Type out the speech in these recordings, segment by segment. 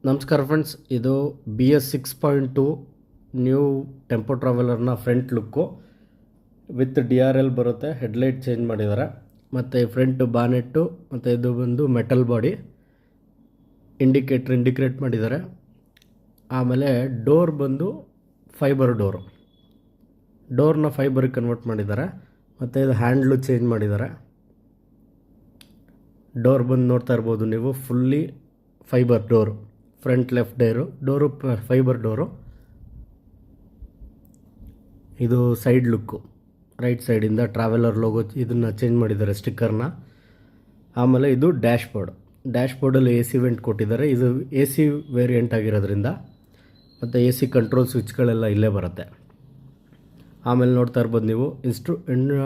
ನಮಸ್ಕಾರ ಫ್ರೆಂಡ್ಸ್, ಇದು BS6.2 new tempo ಟ್ರಾವೆಲರ್ನ ಫ್ರಂಟ್ ಲುಕ್ಕು ವಿತ್ DRL ಬರುತ್ತೆ. ಹೆಡ್ಲೈಟ್ ಚೇಂಜ್ ಮಾಡಿದ್ದಾರೆ ಮತ್ತು ಫ್ರಂಟ್ ಬಾನೆಟ್ಟು ಮತ್ತು ಇದು ಬಂದು ಮೆಟಲ್ ಬಾಡಿ ಇಂಡಿಕೇಟ್ ಮಾಡಿದ್ದಾರೆ. ಆಮೇಲೆ ಡೋರ್ ಬಂದು ಫೈಬರ್ ಡೋರ್ನ ಫೈಬರ್ಗೆ ಕನ್ವರ್ಟ್ ಮಾಡಿದ್ದಾರೆ ಮತ್ತು ಇದು ಹ್ಯಾಂಡ್ಲು ಚೇಂಜ್ ಮಾಡಿದ್ದಾರೆ. ಡೋರ್ ಬಂದು ನೋಡ್ತಾ ಇರ್ಬೋದು ನೀವು, fully fibre door, front left door fibre door. ಇದು ಸೈಡ್ ಲುಕ್ಕು, ರೈಟ್ ಸೈಡಿಂದ ಟ್ರಾವೆಲರ್ ಲೋಗೋ ಇದನ್ನು ಚೇಂಜ್ ಮಾಡಿದ್ದಾರೆ, ಸ್ಟಿಕ್ಕರ್ನ. ಆಮೇಲೆ ಇದು ಡ್ಯಾಶ್ ಬೋರ್ಡಲ್ಲಿ AC ವೆಂಟ್ ಕೊಟ್ಟಿದ್ದಾರೆ. ಇದು AC ವೇರಿಯಂಟ್ ಆಗಿರೋದ್ರಿಂದ ಮತ್ತು AC ಕಂಟ್ರೋಲ್ ಸ್ವಿಚ್ಗಳೆಲ್ಲ ಇಲ್ಲೇ ಬರುತ್ತೆ. ಆಮೇಲೆ ನೋಡ್ತಾ ಇರ್ಬೋದು ನೀವು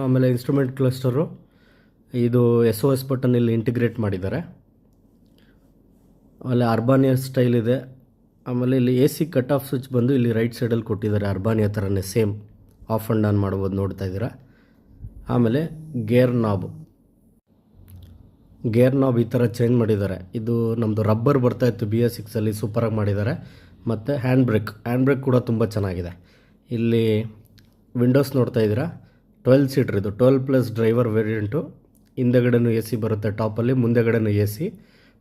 ಆಮೇಲೆ ಇನ್ಸ್ಟ್ರೂಮೆಂಟ್ ಕ್ಲಸ್ಟರು, ಇದು SOS ಬಟನ್ ಇಲ್ಲಿ ಇಂಟಿಗ್ರೇಟ್ ಮಾಡಿದ್ದಾರೆ. ಆಮೇಲೆ ಅರ್ಬಾನಿಯಾ ಸ್ಟೈಲ್ ಇದೆ. ಆಮೇಲೆ ಇಲ್ಲಿ AC ಕಟ್ ಆಫ್ ಸ್ವಿಚ್ ಬಂದು ಇಲ್ಲಿ ರೈಟ್ ಸೈಡಲ್ಲಿ ಕೊಟ್ಟಿದ್ದಾರೆ, ಅರ್ಬಾನಿಯಾ ಥರನೇ ಸೇಮ್ ಆಫ್ ಆ್ಯಂಡ್ ಆನ್ ಮಾಡ್ಬೋದು, ನೋಡ್ತಾ ಇದ್ದೀರಾ. ಆಮೇಲೆ ಗೇರ್ ನಾಬ್ ಈ ಥರ ಚೇಂಜ್ ಮಾಡಿದ್ದಾರೆ. ಇದು ನಮ್ಮದು ರಬ್ಬರ್ ಬರ್ತಾಯಿತ್ತು BS6ಅಲ್ಲಿ, ಸೂಪರಾಗಿ ಮಾಡಿದ್ದಾರೆ. ಮತ್ತು ಹ್ಯಾಂಡ್ ಬ್ರೇಕ್ ಕೂಡ ತುಂಬ ಚೆನ್ನಾಗಿದೆ. ಇಲ್ಲಿ ವಿಂಡೋಸ್ ನೋಡ್ತಾ ಇದ್ದೀರಾ, 12 ಸೀಟ್ರ್, ಇದು 12+ ಡ್ರೈವರ್ ವೇರಿಯಂಟು. ಹಿಂದೆಗಡೆನೂ AC ಬರುತ್ತೆ ಟಾಪಲ್ಲಿ, ಮುಂದೆಗಡೆನೂ AC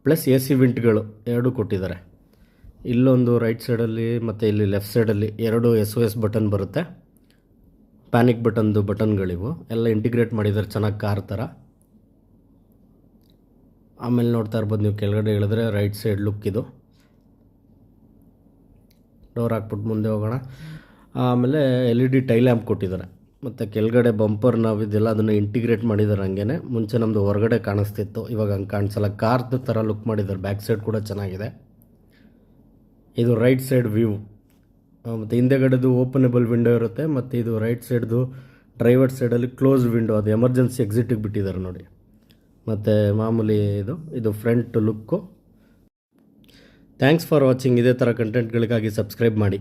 ಪ್ಲಸ್ AC ವಿಂಟ್ಗಳು ಎರಡೂ ಕೊಟ್ಟಿದ್ದಾರೆ. ಇಲ್ಲೊಂದು ರೈಟ್ ಸೈಡಲ್ಲಿ ಮತ್ತು ಇಲ್ಲಿ ಲೆಫ್ಟ್ ಸೈಡಲ್ಲಿ ಎರಡು SOS ಬಟನ್ ಬರುತ್ತೆ, ಪ್ಯಾನಿಕ್ ಬಟನ್ಗಳಿವು ಎಲ್ಲ ಇಂಟಿಗ್ರೇಟ್ ಮಾಡಿದ್ದಾರೆ ಚೆನ್ನಾಗಿ, ಕಾರ್ ಥರ. ಆಮೇಲೆ ನೋಡ್ತಾ ಇರ್ಬೋದು ನೀವು, ಕೆಳಗಡೆ ಇಳಿದ್ರೆ ರೈಟ್ ಸೈಡ್ ಲುಕ್ ಇದು. ಡೋರ್ ಹಾಕ್ಬಿಟ್ಟು ಮುಂದೆ ಹೋಗೋಣ. ಆಮೇಲೆ LED ಟೈಲ್ ಲ್ಯಾಂಪ್ ಕೊಟ್ಟಿದ್ದಾರೆ ಮತ್ತು ಕೆಳಗಡೆ ಬಂಪರ್ ಇದೆಲ್ಲ ಅದನ್ನು ಇಂಟಿಗ್ರೇಟ್ ಮಾಡಿದ್ದಾರೆ. ಹಂಗೆ ಮುಂಚೆ ನಮ್ಮದು ಹೊರಗಡೆ ಕಾಣಿಸ್ತಿತ್ತು, ಇವಾಗ ಹಂಗೆ ಕಾಣಿಸಲ್ಲ, ಕಾರ್ದು ಥರ ಲುಕ್ ಮಾಡಿದ್ದಾರೆ. ಬ್ಯಾಕ್ ಸೈಡ್ ಕೂಡ ಚೆನ್ನಾಗಿದೆ. ಇದು ರೈಟ್ ಸೈಡ್ ವ್ಯೂ ಮತ್ತು ಹಿಂದೆಗಡೆದು ಓಪನೇಬಲ್ ವಿಂಡೋ ಇರುತ್ತೆ. ಮತ್ತು ಇದು ರೈಟ್ ಸೈಡ್ದು ಡ್ರೈವರ್ ಸೈಡಲ್ಲಿ ಕ್ಲೋಸ್ ವಿಂಡೋ, ಅದು ಎಮರ್ಜೆನ್ಸಿ ಎಕ್ಸಿಟಿಗೆ ಬಿಟ್ಟಿದ್ದಾರೆ ನೋಡಿ. ಮತ್ತು ಮಾಮೂಲಿ ಇದು front look. Thanks for watching. ಇದೇ ಥರ ಕಂಟೆಂಟ್ಗಳಿಗಾಗಿ ಸಬ್ಸ್ಕ್ರೈಬ್ ಮಾಡಿ.